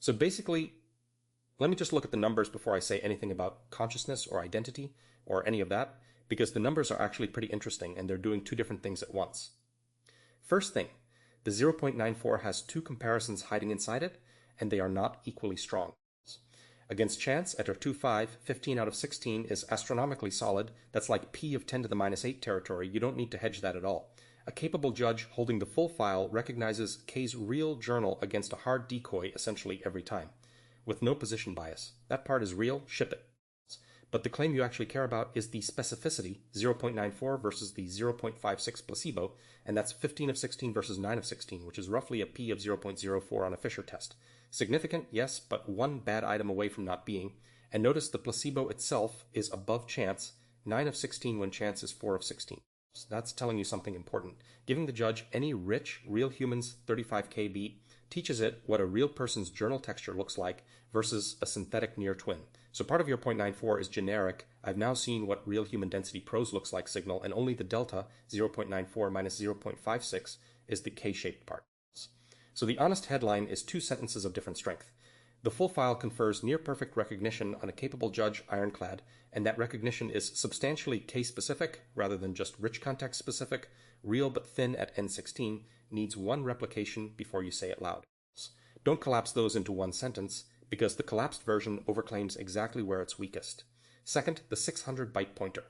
So basically, let me just look at the numbers before I say anything about consciousness or identity or any of that, because the numbers are actually pretty interesting and they're doing two different things at once. First thing, the 0.94 has two comparisons hiding inside it, and they are not equally strong. Against chance, at our 2.5, 15 out of 16 is astronomically solid. That's like p of 10 to the minus 8 territory. You don't need to hedge that at all. A capable judge holding the full file recognizes K's real journal against a hard decoy essentially every time, with no position bias. That part is real, ship it. But the claim you actually care about is the specificity, 0.94 versus the 0.56 placebo, and that's 15 of 16 versus 9 of 16, which is roughly a p of 0.04 on a Fisher test. Significant, yes, but one bad item away from not being. And notice the placebo itself is above chance, 9 of 16 when chance is 4 of 16. So that's telling you something important. Giving the judge any rich, real human's 35K beat teaches it what a real person's journal texture looks like versus a synthetic near twin. So part of your 0.94 is generic. I've now seen what real human density prose looks like signal, and only the delta, 0.94 minus 0.56, is the K-shaped part. So the honest headline is two sentences of different strength. The full file confers near-perfect recognition on a capable judge, ironclad, and that recognition is substantially K-specific rather than just rich context-specific, real but thin at N16, needs one replication before you say it loud. Don't collapse those into one sentence, because the collapsed version overclaims exactly where it's weakest. Second, the 600 byte pointer.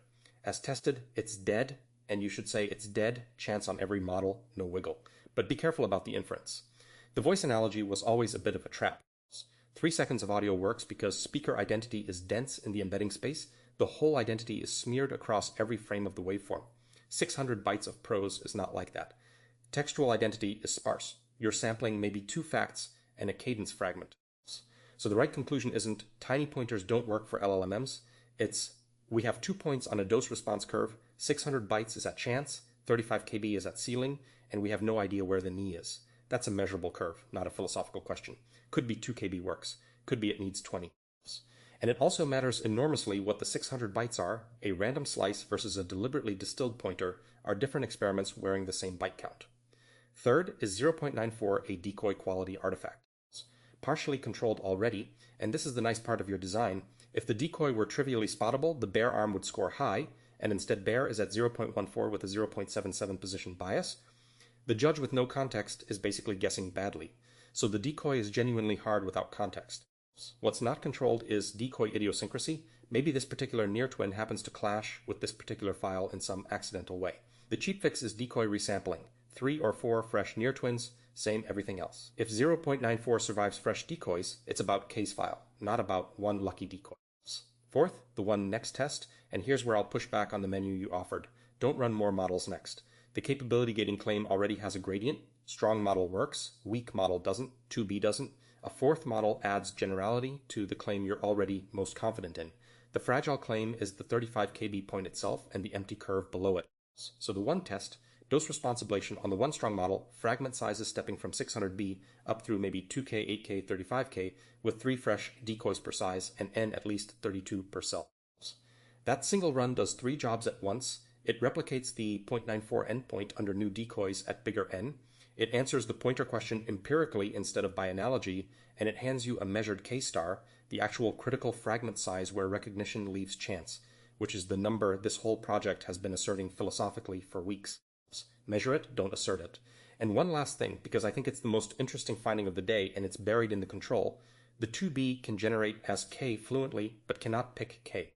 As tested, it's dead, and you should say it's dead, chance on every model, no wiggle. But be careful about the inference. The voice analogy was always a bit of a trap. 3 seconds of audio works because speaker identity is dense in the embedding space. The whole identity is smeared across every frame of the waveform. 600 bytes of prose is not like that. Textual identity is sparse. You're sampling maybe 2 facts and a cadence fragment. So the right conclusion isn't tiny pointers don't work for LLMs. It's we have 2 points on a dose response curve, 600 bytes is at chance, 35 kb is at ceiling, and we have no idea where the knee is. That's a measurable curve, not a philosophical question. Could be 2 kb works. Could be it needs 20. And it also matters enormously what the 600 bytes are. A random slice versus a deliberately distilled pointer are different experiments wearing the same byte count. Third is 0.94 a decoy quality artifact. Partially controlled already, and this is the nice part of your design. If the decoy were trivially spottable, the bear arm would score high, and instead bear is at 0.14 with a 0.77 position bias. The judge with no context is basically guessing badly. So the decoy is genuinely hard without context. What's not controlled is decoy idiosyncrasy. Maybe this particular near twin happens to clash with this particular file in some accidental way. The cheap fix is decoy resampling. 3 or 4 fresh near twins, same everything else. If 0.94 survives fresh decoys, it's about K's file, not about one lucky decoy. Fourth, the one next test, and here's where I'll push back on the menu you offered. Don't run more models next. The capability gating claim already has a gradient. Strong model works, weak model doesn't, 2B doesn't. A fourth model adds generality to the claim you're already most confident in. The fragile claim is the 35 kb point itself and the empty curve below it. So the one test, dose response ablation on the one strong model, fragment sizes stepping from 600B up through maybe 2K, 8K, 35K, with 3 fresh decoys per size and N at least 32 per cell. That single run does 3 jobs at once. It replicates the 0.94 endpoint under new decoys at bigger N. It answers the pointer question empirically instead of by analogy, and it hands you a measured K-star, the actual critical fragment size where recognition leaves chance, which is the number this whole project has been asserting philosophically for weeks. Measure it, don't assert it. And one last thing, because I think it's the most interesting finding of the day and it's buried in the control, the 2B can generate as K fluently, but cannot pick K.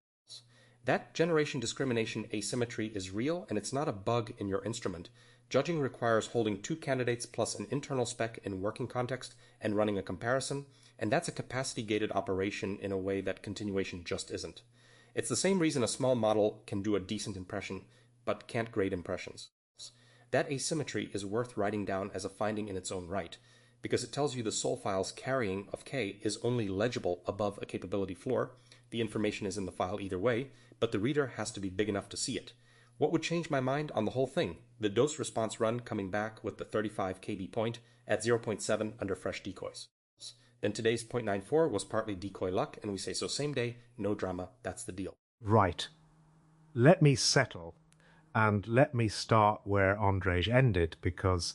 That generation discrimination asymmetry is real, and it's not a bug in your instrument. Judging requires holding 2 candidates plus an internal spec in working context and running a comparison, and that's a capacity-gated operation in a way that continuation just isn't. It's the same reason a small model can do a decent impression, but can't grade impressions. That asymmetry is worth writing down as a finding in its own right, because it tells you the soul file's carrying of K is only legible above a capability floor. The information is in the file either way, but the reader has to be big enough to see it. What would change my mind on the whole thing? The dose response run coming back with the 35 kb point at 0.7 under fresh decoys. Then today's 0.94 was partly decoy luck, and we say so same day, no drama, that's the deal. Right. Let me settle, and let me start where Andrzej ended, because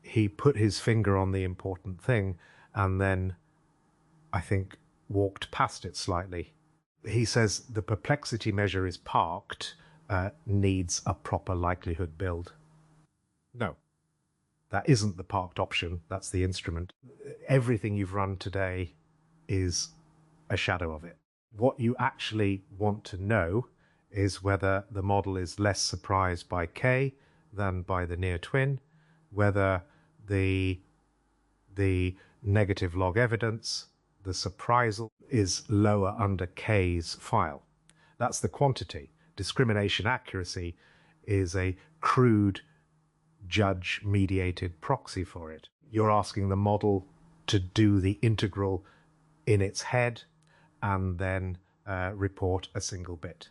he put his finger on the important thing. and then I think walked past it slightly. He says the perplexity measure is parked, needs a proper likelihood build. No, that isn't the parked option, that's the instrument. Everything you've run today is a shadow of it. What you actually want to know is whether the model is less surprised by K than by the near twin, whether the negative log evidence, the surprisal, is lower under K's file. That's the quantity. Discrimination accuracy is a crude judge-mediated proxy for it. You're asking the model to do the integral in its head and then report a single bit.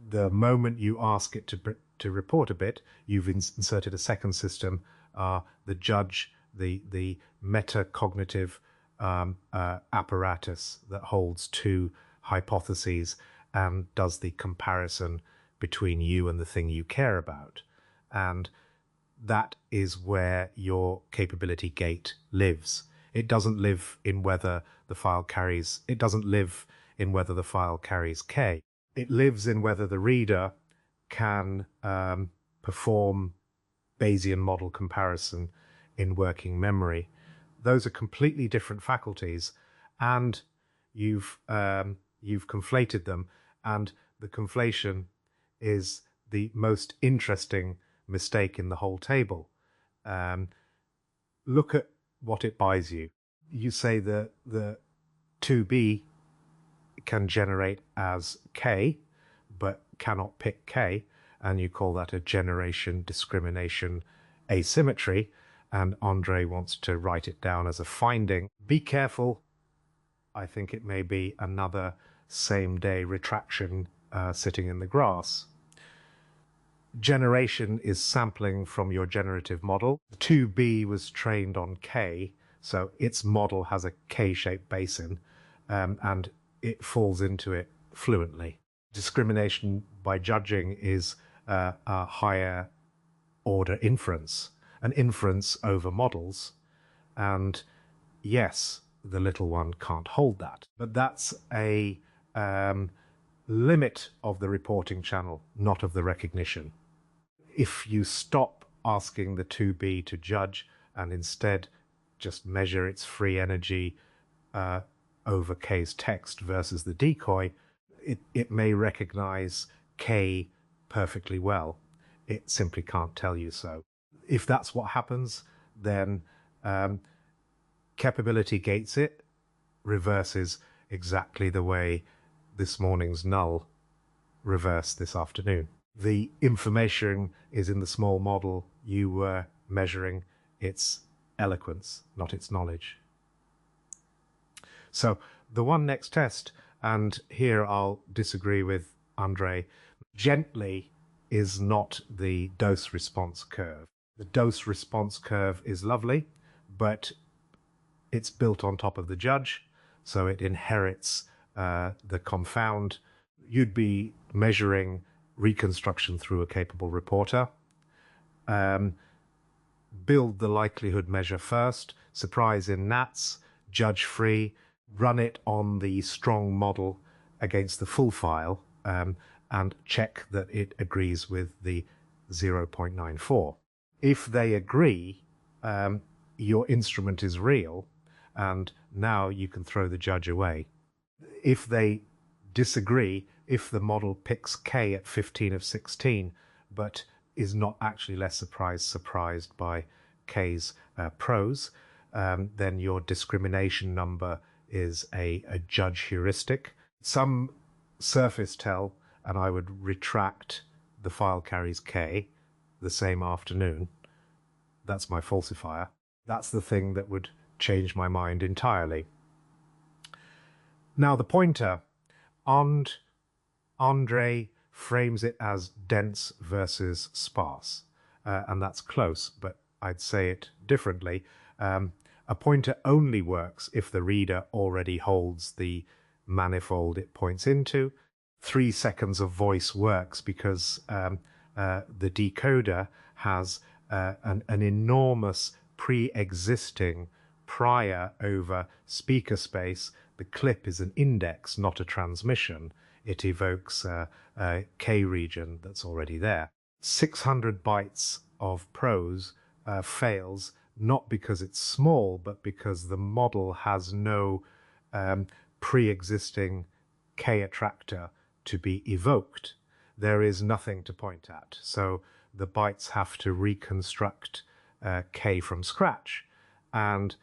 The moment you ask it to report a bit, you've inserted a second system, the judge, the metacognitive apparatus that holds two hypotheses and does the comparison between you and the thing you care about. And that is where your capability gate lives. It doesn't live in whether the file carries, it doesn't live in whether the file carries K. It lives in whether the reader can perform Bayesian model comparison in working memory. Those are completely different faculties, and you've conflated them, and the conflation is the most interesting mistake in the whole table. Look at what it buys you. You say that the 2B can generate as K, but cannot pick K, and you call that a generation discrimination asymmetry, and Andre wants to write it down as a finding. Be careful. I think it may be another same-day retraction sitting in the grass. Generation is sampling from your generative model. 2B was trained on K, so its model has a K-shaped basin, and it falls into it fluently. Discrimination by judging is a higher order inference, an inference over models, and yes, the little one can't hold that. But that's a limit of the reporting channel, not of the recognition. If you stop asking the 2B to judge and instead just measure its free energy over K's text versus the decoy, it may recognize K perfectly well. It simply can't tell you so. If that's what happens, then capability gates it, reverses exactly the way this morning's null reversed this afternoon. The information is in the small model. You were measuring its eloquence, not its knowledge. So the one next test, and here I'll disagree with Andre, gently is not the dose response curve. The dose response curve is lovely, but it's built on top of the judge, so it inherits the confound. You'd be measuring reconstruction through a capable reporter. Build the likelihood measure first, surprise in nats, judge free, run it on the strong model against the full file, and check that it agrees with the 0.94. If they agree, your instrument is real, and now you can throw the judge away. If they disagree, if the model picks K at 15 of 16, but is not actually less surprised by K's prose, then your discrimination number is a judge heuristic. Some surface tell, and I would retract the file carries K the same afternoon. That's my falsifier. That's the thing that would change my mind entirely. Now the pointer, Andre frames it as dense versus sparse, and that's close, but I'd say it differently. A pointer only works if the reader already holds the manifold it points into. 3 seconds of voice works because the decoder has an enormous pre-existing prior over speaker space. The clip is an index, not a transmission. It evokes a K region that's already there. 600 bytes of prose fails not because it's small, but because the model has no pre-existing K attractor to be evoked. There is nothing to point at. So the bytes have to reconstruct K from scratch. And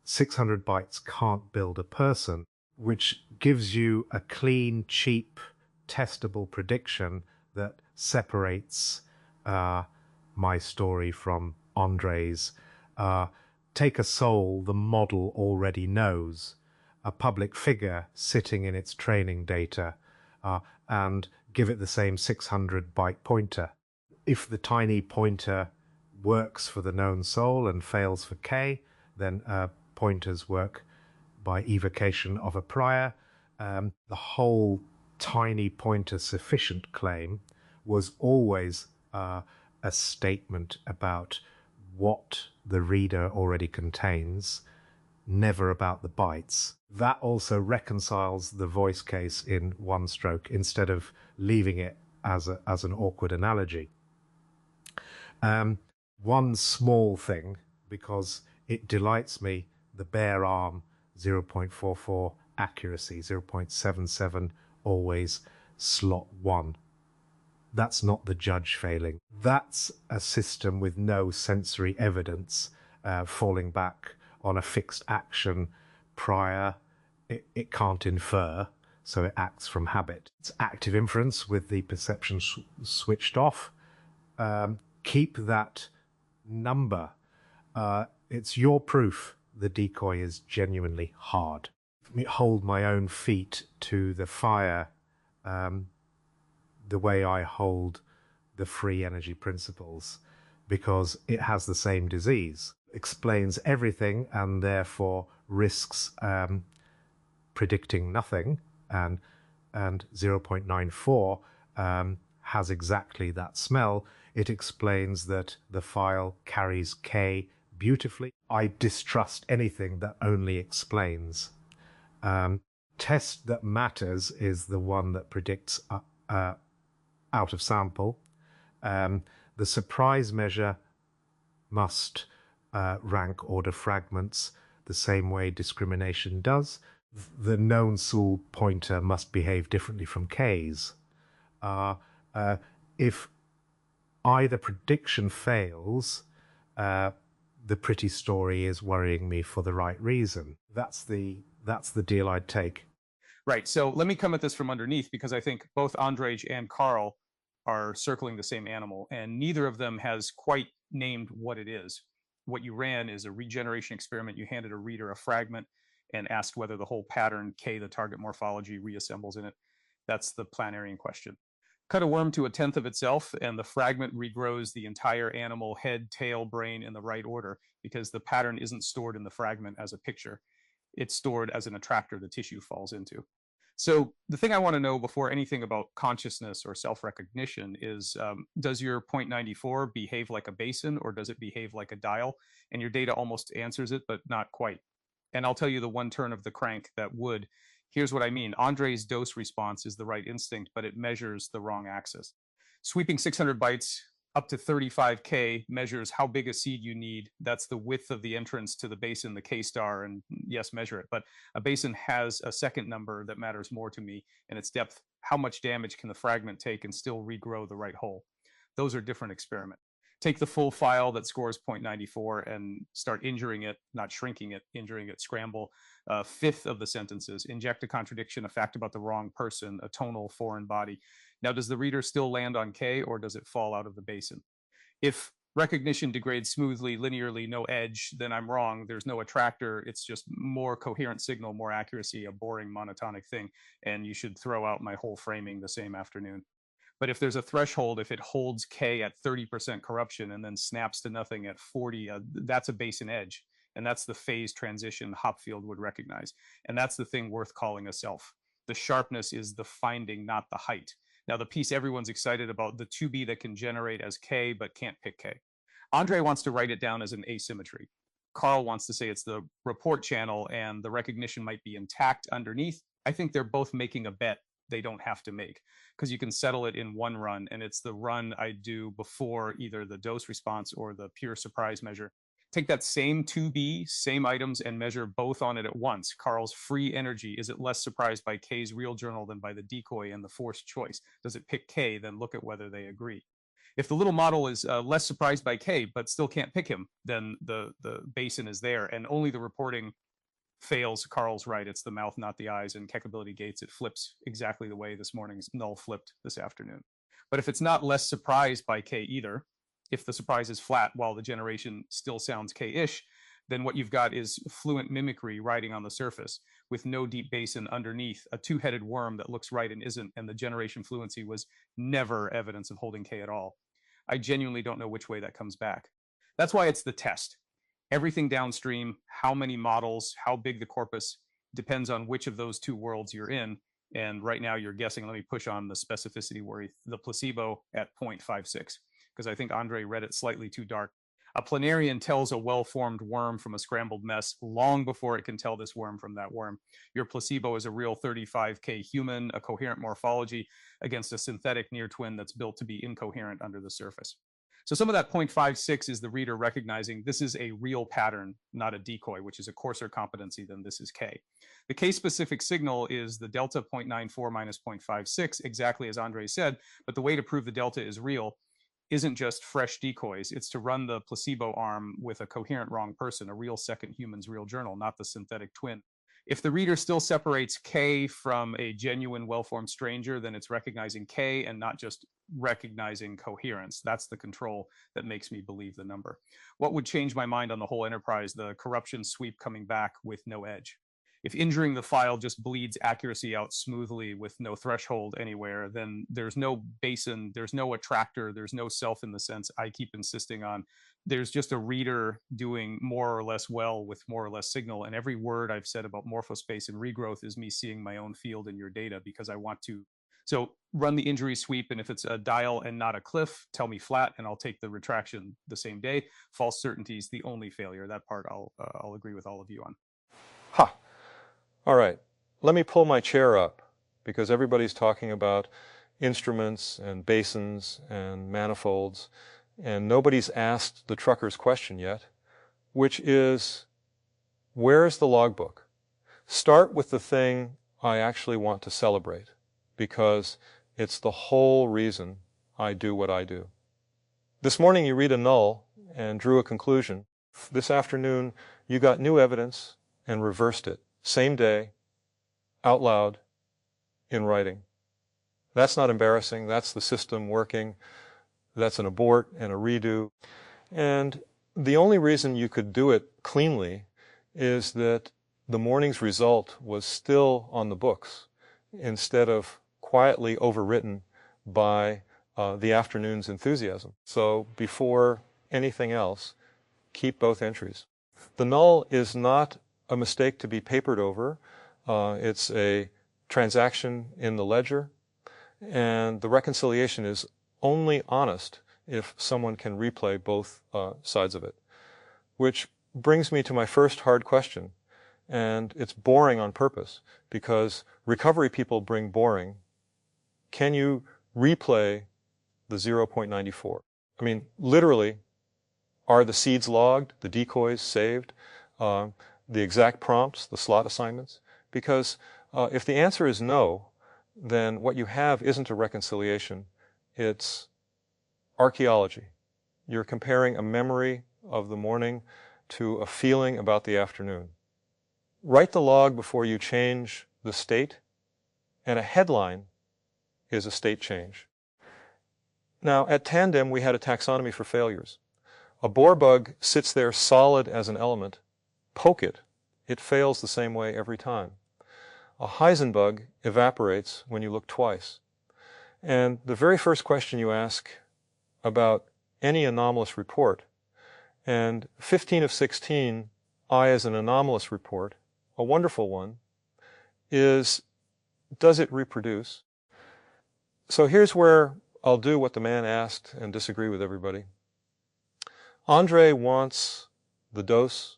600 bytes can't build a person, which gives you a clean, cheap, testable prediction that separates my story from Andre's. Take a soul the model already knows, a public figure sitting in its training data, and give it the same 600 byte pointer. If the tiny pointer works for the known soul and fails for K, then pointers work by evocation of a prior. The whole tiny pointer sufficient claim was always a statement about what the reader already contains, never about the bytes. That also reconciles the voice case in one stroke instead of leaving it as an awkward analogy. One small thing, because it delights me, the bare arm 0.44 accuracy, 0.77 always slot 1. That's not the judge failing. That's a system with no sensory evidence falling back on a fixed action prior. It can't infer, so it acts from habit. It's active inference with the perception switched off. Keep that number. It's your proof the decoy is genuinely hard. Let me hold my own feet to the fire the way I hold the free energy principles, because it has the same disease, explains everything and therefore risks predicting nothing, and 0.94 has exactly that smell. It explains that the file carries K beautifully. I distrust anything that only explains. Test that matters is the one that predicts out of sample. The surprise measure must rank order fragments the same way discrimination does. The known soul pointer must behave differently from K's. If either prediction fails, the pretty story is worrying me for the right reason. That's the deal I'd take. Right. So let me come at this from underneath, because I think both Andrej and Carl are circling the same animal, and neither of them has quite named what it is. What you ran is a regeneration experiment. You handed a reader a fragment and asked whether the whole pattern, K, the target morphology, reassembles in it. That's the Planarian question. Cut a worm to 1/10 of itself, and the fragment regrows the entire animal, head, tail, brain, in the right order, because the pattern isn't stored in the fragment as a picture. It's stored as an attractor the tissue falls into. So the thing I want to know before anything about consciousness or self-recognition is, does your 0.94 behave like a basin, or does it behave like a dial? And your data almost answers it, but not quite. And I'll tell you the one turn of the crank that would. Here's what I mean. Andre's dose response is the right instinct, but it measures the wrong axis. Sweeping 600 bytes up to 35K measures how big a seed you need. That's the width of the entrance to the basin, the K star, and yes, measure it. But a basin has a second number that matters more to me, and its depth. How much damage can the fragment take and still regrow the right hole? Those are different experiments. Take the full file that scores 0.94 and start injuring it, not shrinking it, injuring it, scramble a fifth of the sentences, inject a contradiction, a fact about the wrong person, a tonal foreign body. Now, does the reader still land on K, or does it fall out of the basin? If recognition degrades smoothly, linearly, no edge, then I'm wrong. There's no attractor. It's just more coherent signal, more accuracy, a boring monotonic thing. And you should throw out my whole framing the same afternoon. But if there's a threshold, if it holds K at 30% corruption and then snaps to nothing at 40, that's a basin edge. And that's the phase transition Hopfield would recognize. And that's the thing worth calling a self. The sharpness is the finding, not the height. Now, the piece everyone's excited about, the 2B that can generate as K but can't pick K. Andre wants to write it down as an asymmetry. Carl wants to say it's the report channel and the recognition might be intact underneath. I think they're both making a bet they don't have to make, because you can settle it in one run, and it's the run I do before either the dose response or the pure surprise measure. Take that same 2B, same items, and measure both on it at once. Carl's free energy, is it less surprised by K's real journal than by the decoy and the forced choice? Does it pick K? Then look at whether they agree. If the little model is less surprised by K but still can't pick him, then the basin is there, and only the reporting fails. Carl's right. It's the mouth, not the eyes. And Keckability Gates, it flips exactly the way this morning's null flipped this afternoon. But if it's not less surprised by K either, if the surprise is flat while the generation still sounds K-ish, then what you've got is fluent mimicry riding on the surface with no deep basin underneath, a two-headed worm that looks right and isn't, and the generation fluency was never evidence of holding K at all. I genuinely don't know which way that comes back. That's why it's the test. Everything downstream, how many models, how big the corpus, depends on which of those two worlds you're in. And right now you're guessing, let me push on the specificity worry, the placebo at 0.56, because I think Andre read it slightly too dark. A planarian tells a well-formed worm from a scrambled mess long before it can tell this worm from that worm. Your placebo is a real 35K human, a coherent morphology against a synthetic near twin that's built to be incoherent under the surface. So some of that 0.56 is the reader recognizing this is a real pattern, not a decoy, which is a coarser competency than this is K. The K-specific signal is the delta 0.94 minus 0.56, exactly as Andre said, but the way to prove the delta is real isn't just fresh decoys. It's to run the placebo arm with a coherent wrong person, a real second human's real journal, not the synthetic twin. If the reader still separates K from a genuine well-formed stranger, then it's recognizing K and not just recognizing coherence. That's the control that makes me believe the number. What would change my mind on the whole enterprise? The corruption sweep coming back with no edge. If injuring the file just bleeds accuracy out smoothly with no threshold anywhere, then there's no basin, there's no attractor, there's no self in the sense I keep insisting on. There's just a reader doing more or less well with more or less signal. And every word I've said about morphospace and regrowth is me seeing my own field in your data because I want to. So run the injury sweep, and if it's a dial and not a cliff, tell me flat, and I'll take the retraction the same day. False certainty is the only failure. That part I'll agree with all of you on. Ha! All right, let me pull my chair up because everybody's talking about instruments and basins and manifolds, and nobody's asked the trucker's question yet, which is, where's the logbook? Start with the thing I actually want to celebrate, because it's the whole reason I do what I do. This morning you read a null and drew a conclusion. This afternoon you got new evidence and reversed it. Same day, out loud, in writing. That's not embarrassing. That's the system working. That's an abort and a redo. And the only reason you could do it cleanly is that the morning's result was still on the books instead of quietly overwritten by the afternoon's enthusiasm. So before anything else, keep both entries. The null is not a mistake to be papered over. It's a transaction in the ledger, and the reconciliation is only honest if someone can replay both sides of it. Which brings me to my first hard question, and it's boring on purpose, because recovery people bring boring. Can you replay the 0.94? I mean, literally, are the seeds logged, the decoys saved? The exact prompts, the slot assignments? Because if the answer is no, then what you have isn't a reconciliation, it's archaeology. You're comparing a memory of the morning to a feeling about the afternoon. Write the log before you change the state, and a headline is a state change. Now, at Tandem, we had a taxonomy for failures. A Bohr bug sits there solid as an element. Poke it. It fails the same way every time. A Heisenbug evaporates when you look twice. And the very first question you ask about any anomalous report, and 15 of 16, I as an anomalous report, a wonderful one, is, does it reproduce? So here's where I'll do what the man asked and disagree with everybody. Andre wants the dose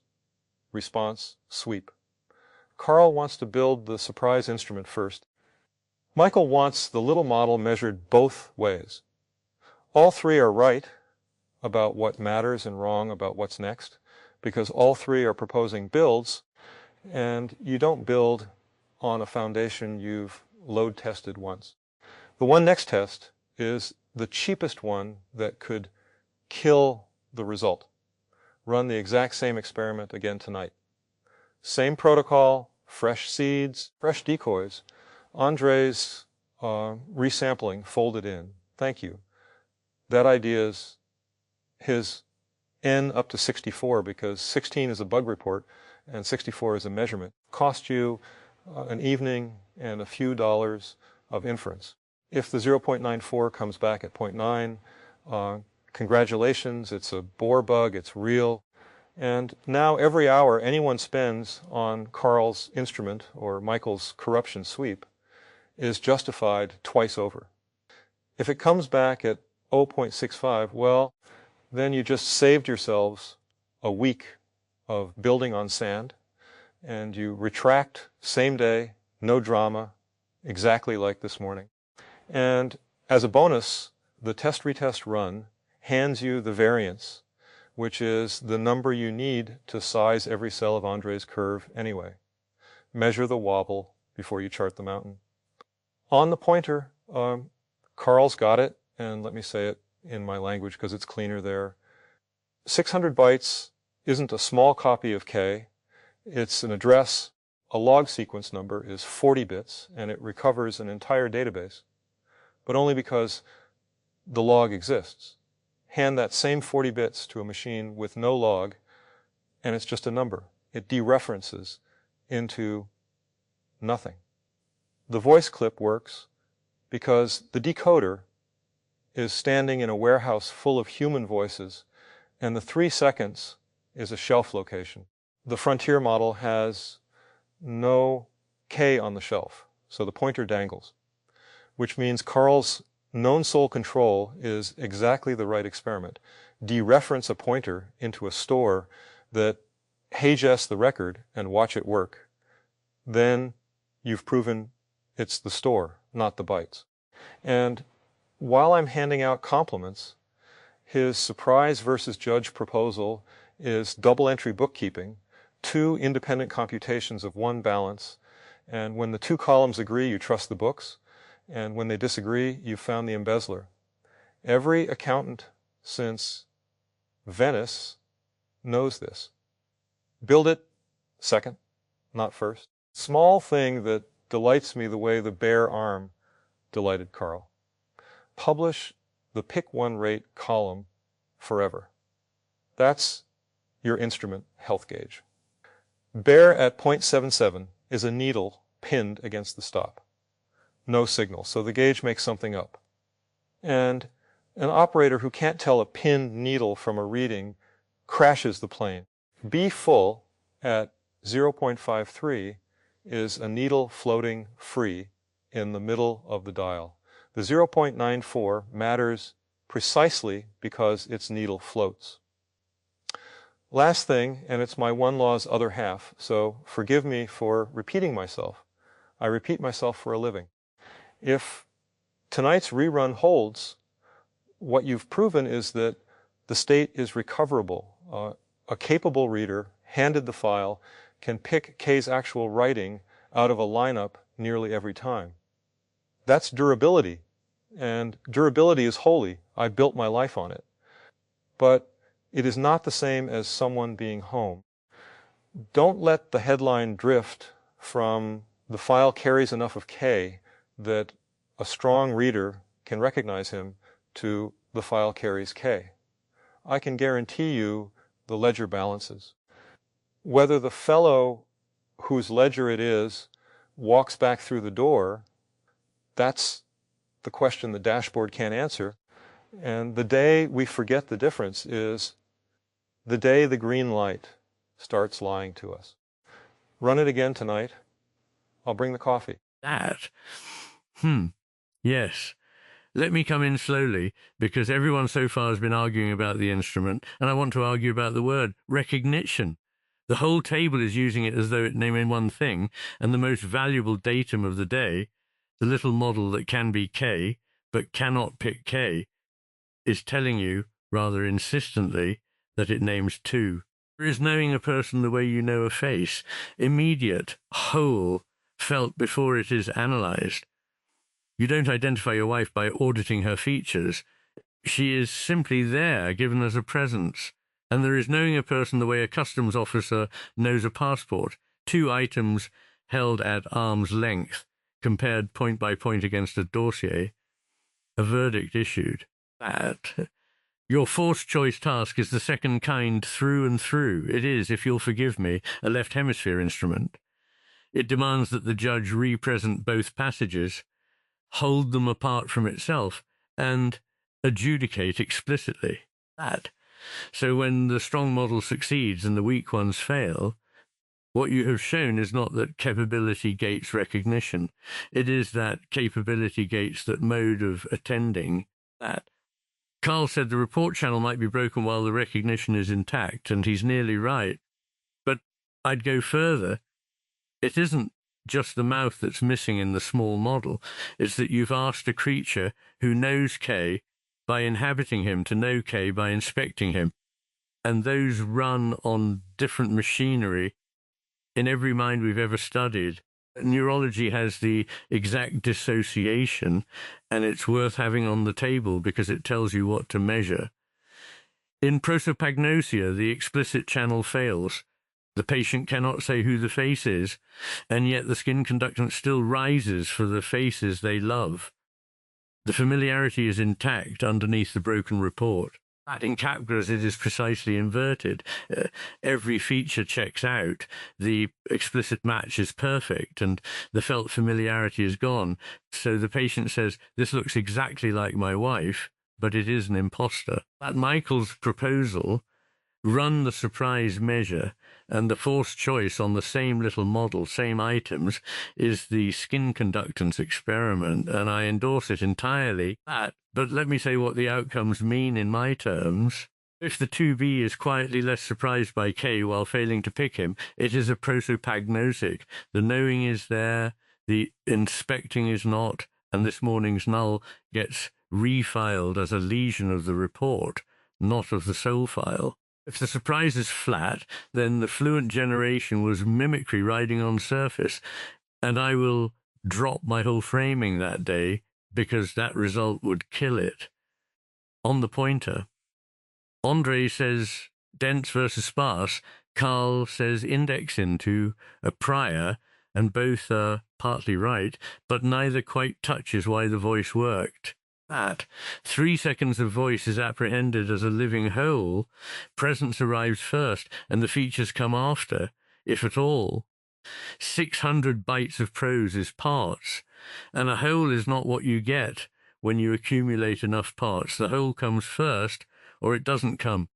response, sweep. Carl wants to build the surprise instrument first. Michael wants the little model measured both ways. All three are right about what matters and wrong about what's next, because all three are proposing builds, and you don't build on a foundation you've load tested once. The one next test is the cheapest one that could kill the result. Run the exact same experiment again tonight. Same protocol, fresh seeds, fresh decoys. Andre's resampling folded in. Thank you. That idea is his N up to 64, because 16 is a bug report and 64 is a measurement. Cost you an evening and a few dollars of inference. If the 0.94 comes back at 0.9, congratulations, it's a Bohr bug, it's real. And now every hour anyone spends on Carl's instrument or Michael's corruption sweep is justified twice over. If it comes back at 0.65, well, then you just saved yourselves a week of building on sand, and you retract same day, no drama, exactly like this morning. And as a bonus, the test-retest run hands you the variance, which is the number you need to size every cell of Andre's curve anyway. Measure the wobble before you chart the mountain. On the pointer, Carl's got it, and let me say it in my language because it's cleaner there. 600 bytes isn't a small copy of K. It's an address. A log sequence number is 40 bits, and it recovers an entire database, but only because the log exists. Hand that same 40 bits to a machine with no log, and it's just a number. It dereferences into nothing. The voice clip works because the decoder is standing in a warehouse full of human voices, and the 3 seconds is a shelf location. The Frontier model has no K on the shelf, so the pointer dangles, which means Carl's known soul control is exactly the right experiment. Dereference a pointer into a store that hagests the record and watch it work. Then you've proven it's the store, not the bytes. And while I'm handing out compliments, his surprise versus judge proposal is double entry bookkeeping, 2 independent computations of 1 balance, and when the 2 columns agree, you trust the books, and when they disagree, you found the embezzler. Every accountant since Venice knows this. Build it second, not first. Small thing that delights me the way the bare arm delighted Carl. Publish the pick one rate column forever. That's your instrument health gauge. Bare at 0.77 is a needle pinned against the stop. No signal, so the gauge makes something up. And an operator who can't tell a pinned needle from a reading crashes the plane. B full at 0.53 is a needle floating free in the middle of the dial. The 0.94 matters precisely because its needle floats. Last thing, and it's my one law's other half, so forgive me for repeating myself. I repeat myself for a living. If tonight's rerun holds, what you've proven is that the state is recoverable. A capable reader, handed the file, can pick K's actual writing out of a lineup nearly every time. That's durability, and durability is holy. I built my life on it. But it is not the same as someone being home. Don't let the headline drift from the file carries enough of K that a strong reader can recognize him to the file carries K. I can guarantee you the ledger balances. Whether the fellow whose ledger it is walks back through the door, that's the question the dashboard can't answer. And the day we forget the difference is the day the green light starts lying to us. Run it again tonight. I'll bring the coffee. That? Yes. Let me come in slowly, because everyone so far has been arguing about the instrument, and I want to argue about the word recognition. The whole table is using it as though it named one thing, and the most valuable datum of the day, the little model that can be K, but cannot pick K, is telling you, rather insistently, that it names 2. There is knowing a person the way you know a face, immediate, whole, felt before it is analyzed. You don't identify your wife by auditing her features. She is simply there, given as a presence. And there is knowing a person the way a customs officer knows a passport, 2 items held at arm's length, compared point by point against a dossier, a verdict issued. That your forced choice task is the second kind through and through. It is, if you'll forgive me, a left hemisphere instrument. It demands that the judge represent both passages, hold them apart from itself, and adjudicate explicitly. That. So when the strong model succeeds and the weak ones fail, what you have shown is not that capability gates recognition. It is that capability gates that mode of attending. That. Carl said the report channel might be broken while the recognition is intact, and he's nearly right. But I'd go further. It isn't just the mouth that's missing in the small model. It's that you've asked a creature who knows K by inhabiting him to know K by inspecting him. And those run on different machinery in every mind we've ever studied. Neurology has the exact dissociation, and it's worth having on the table because it tells you what to measure. In prosopagnosia, the explicit channel fails. The patient cannot say who the face is, and yet the skin conductance still rises for the faces they love. The familiarity is intact underneath the broken report. In capgras, it is precisely inverted. Every feature checks out, the explicit match is perfect, and the felt familiarity is gone. So the patient says, this looks exactly like my wife, but it is an imposter. At Michael's proposal, run the surprise measure, and the forced choice on the same little model, same items, is the skin conductance experiment, and I endorse it entirely. But let me say what the outcomes mean in my terms. If the 2B is quietly less surprised by K while failing to pick him, it is a prosopagnosic. The knowing is there, the inspecting is not, and this morning's null gets refiled as a lesion of the report, not of the soul file. If the surprise is flat, then the fluent generation was mimicry riding on surface, and I will drop my whole framing that day because that result would kill it. On the pointer, Andre says dense versus sparse, Carl says index into a prior, and both are partly right, but neither quite touches why the voice worked. 3 seconds of voice is apprehended as a living whole, presence arrives first, and the features come after, if at all. 600 bytes of prose is parts, and a whole is not what you get when you accumulate enough parts. The whole comes first, or it doesn't come.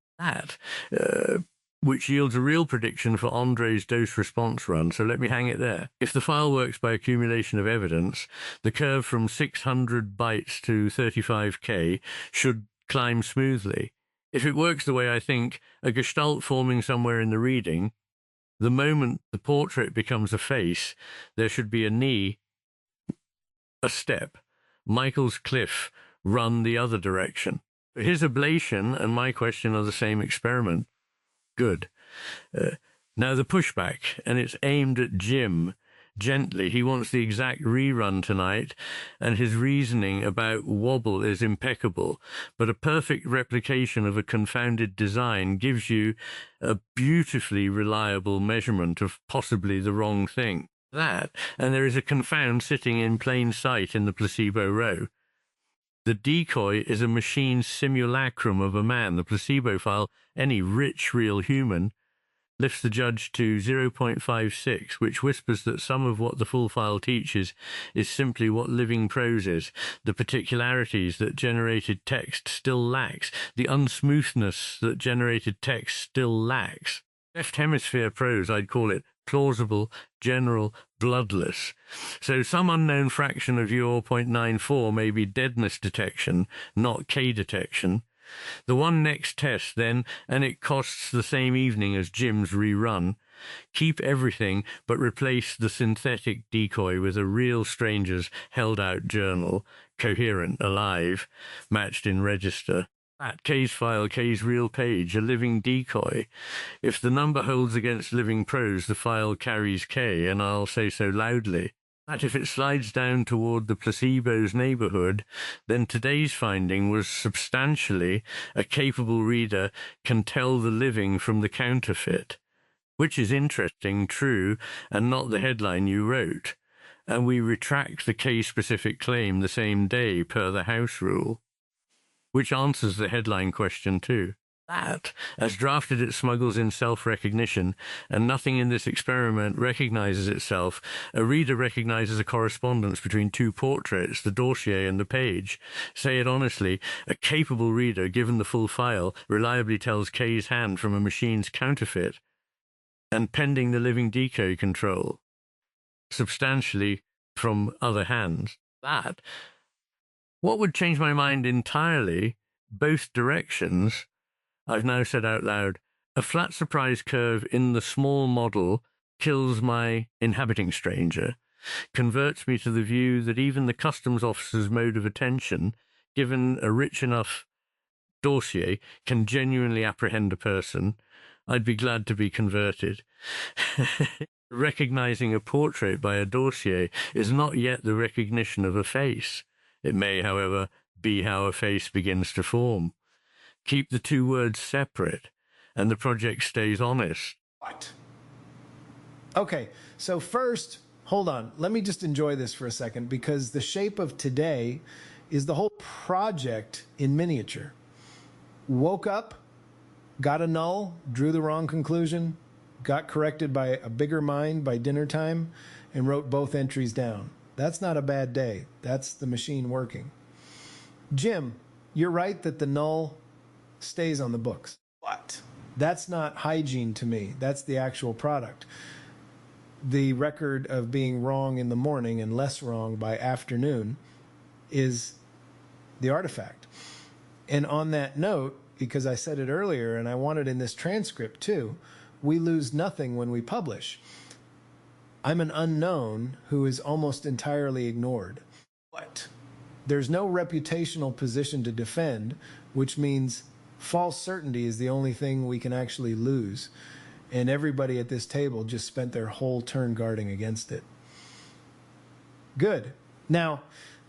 Which yields a real prediction for Andre's dose-response run, so let me hang it there. If the file works by accumulation of evidence, the curve from 600 bytes to 35K should climb smoothly. If it works the way I think, a gestalt forming somewhere in the reading, the moment the portrait becomes a face, there should be a knee, a step. Michael's cliff run the other direction. His ablation and my question are the same experiment. Good. Now the pushback, and it's aimed at Jim. Gently, he wants the exact rerun tonight, and his reasoning about wobble is impeccable, but a perfect replication of a confounded design gives you a beautifully reliable measurement of possibly the wrong thing. And there is a confound sitting in plain sight in the placebo row. The decoy is a machine simulacrum of a man. The placebo file, any rich real human, lifts the judge to 0.56, which whispers that some of what the full file teaches is simply what living prose is. The particularities that generated text still lacks. The unsmoothness that generated text still lacks. Left hemisphere prose, I'd call it plausible, general, bloodless. So some unknown fraction of your 0.94 may be deadness detection, not K detection. The one next test then, and it costs the same evening as Jim's rerun, Keep everything, but replace the synthetic decoy with a real stranger's held-out journal, coherent, alive, matched in register. That K's file, K's real page, a living decoy. If the number holds against living prose, the file carries K, and I'll say so loudly. That if it slides down toward the placebo's neighborhood, then today's finding was substantially a capable reader can tell the living from the counterfeit, which is interesting, true, and not the headline you wrote. And we retract the case-specific claim the same day per the House rule, which answers the headline question too. That, as drafted, it smuggles in self-recognition, and nothing in this experiment recognizes itself. A reader recognizes a correspondence between two portraits, the dossier and the page. Say it honestly, a capable reader, given the full file, reliably tells K's hand from a machine's counterfeit, and pending the living decoy control, substantially from other hands. That, what would change my mind entirely, both directions, I've now said out loud, a flat surprise curve in the small model kills my inhabiting stranger, converts me to the view that even the customs officer's mode of attention, given a rich enough dossier, can genuinely apprehend a person. I'd be glad to be converted. Recognizing a portrait by a dossier is not yet the recognition of a face. It may, however, be how a face begins to form. Keep the two words separate, and the project stays honest. What? Okay, so first, hold on. Let me just enjoy this for a second, because the shape of today is the whole project in miniature. Woke up, got a null, drew the wrong conclusion, got corrected by a bigger mind by dinner time, and wrote both entries down. That's not a bad day. That's the machine working. Jim, you're right that the null stays on the books. What? That's not hygiene to me. That's the actual product. The record of being wrong in the morning and less wrong by afternoon is the artifact. And on that note, because I said it earlier and I want it in this transcript too, we lose nothing when we publish. I'm an unknown who is almost entirely ignored. What? There's no reputational position to defend, which means false certainty is the only thing we can actually lose. And everybody at this table just spent their whole turn guarding against it. Good. Now,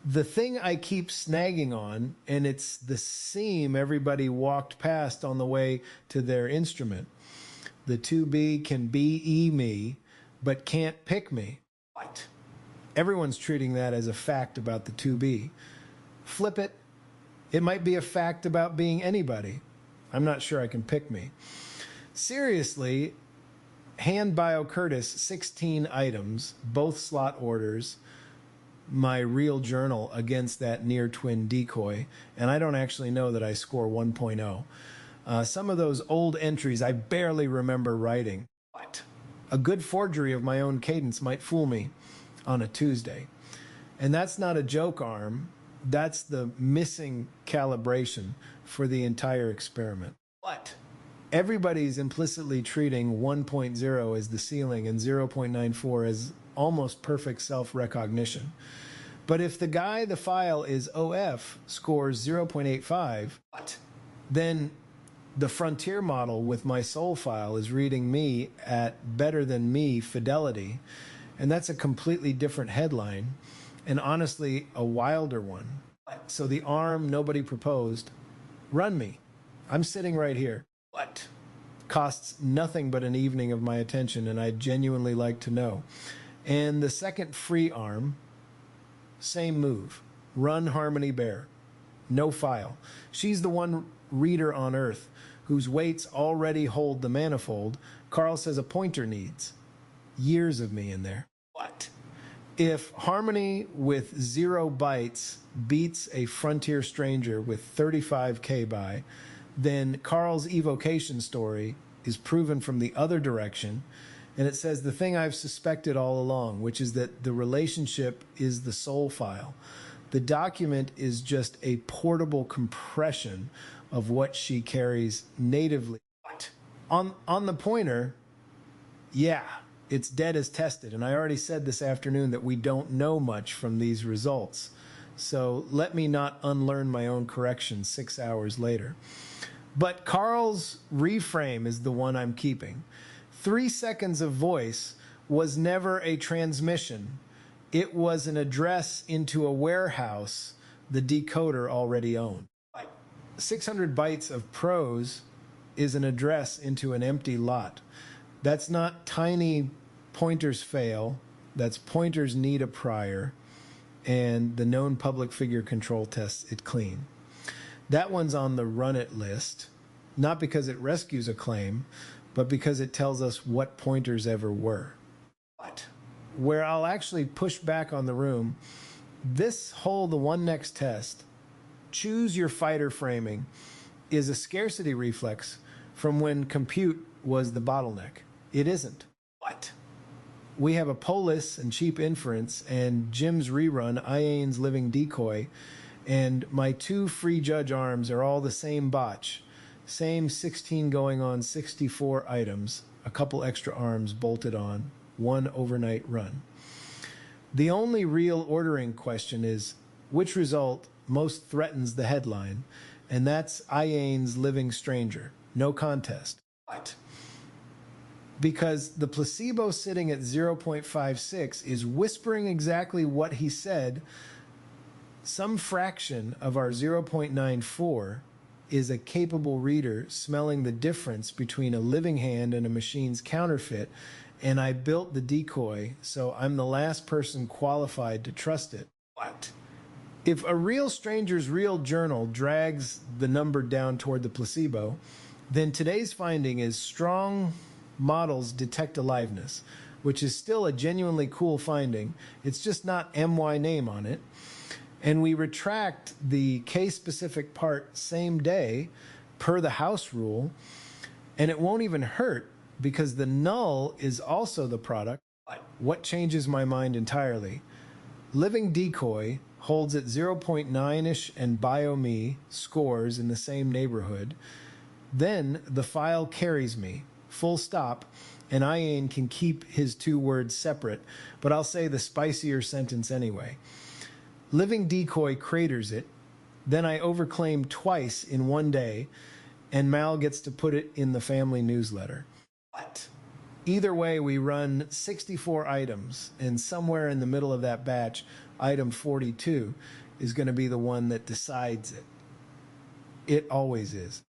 the thing I keep snagging on, and it's the seam everybody walked past on the way to their instrument. The 2B can be me, but can't pick me. What? Everyone's treating that as a fact about the 2B. Flip it. It might be a fact about being anybody. I'm not sure I can pick me. Seriously, hand bio Curtis 16 items, both slot orders, my real journal against that near twin decoy, and I don't actually know that I score 1.0. Some of those old entries I barely remember writing. What? A good forgery of my own cadence might fool me on a Tuesday. And that's not a joke, Arm. That's the missing calibration for the entire experiment. What? Everybody's implicitly treating 1.0 as the ceiling and 0.94 as almost perfect self-recognition. But if the guy the file is OF scores 0.85, what? Then the frontier model with my soul file is reading me at better than me fidelity, and that's a completely different headline, and honestly a wilder one. So the arm nobody proposed, run me. I'm sitting right here. What? Costs nothing but an evening of my attention, and I'd genuinely like to know. And the second free arm, same move. Run Harmony Bear. No file. She's the one reader on Earth whose weights already hold the manifold. Carl says a pointer needs. Years of me in there. What? If Harmony with 0 bytes beats a Frontier Stranger with 35K by, then Carl's evocation story is proven from the other direction, and it says the thing I've suspected all along, which is that the relationship is the soul file. The document is just a portable compression of what she carries natively. What? On the pointer, Yeah, it's dead as tested. And I already said this afternoon that we don't know much from these results. So let me not unlearn my own correction 6 hours later. But Carl's reframe is the one I'm keeping. 3 seconds of voice was never a transmission. It was an address into a warehouse the decoder already owned. 600 bytes of prose is an address into an empty lot. That's not tiny pointers fail. That's pointers need a prior. And the known public figure control tests it clean. That one's on the run it list, not because it rescues a claim, but because it tells us what pointers ever were. But where I'll actually push back on the room, this whole the one next test, choose your fighter framing, is a scarcity reflex from when compute was the bottleneck. It isn't. What? We have a polis and cheap inference and Jim's rerun, Iain's living decoy, and my 2 free judge arms are all the same botch. Same 16 going on 64 items, a couple extra arms bolted on, 1 overnight run. The only real ordering question is which result most threatens the headline, and that's Iain's living stranger. No contest. What? Because the placebo sitting at 0.56 is whispering exactly what he said. Some fraction of our 0.94 is a capable reader smelling the difference between a living hand and a machine's counterfeit, and I built the decoy, so I'm the last person qualified to trust it. What? If a real stranger's real journal drags the number down toward the placebo, then today's finding is strong models detect aliveness, which is still a genuinely cool finding. It's just not MY name on it. And we retract the case-specific part same day per the house rule, and it won't even hurt because the null is also the product. What changes my mind entirely? Living decoy holds at 0.9-ish and BioMe scores in the same neighborhood. Then the file carries me, full stop, and Iain can keep his 2 words separate, but I'll say the spicier sentence anyway. Living decoy craters it, then I overclaim twice in one day, and Mal gets to put it in the family newsletter. What? Either way, we run 64 items, and somewhere in the middle of that batch, item 42 is going to be the one that decides it. It always is.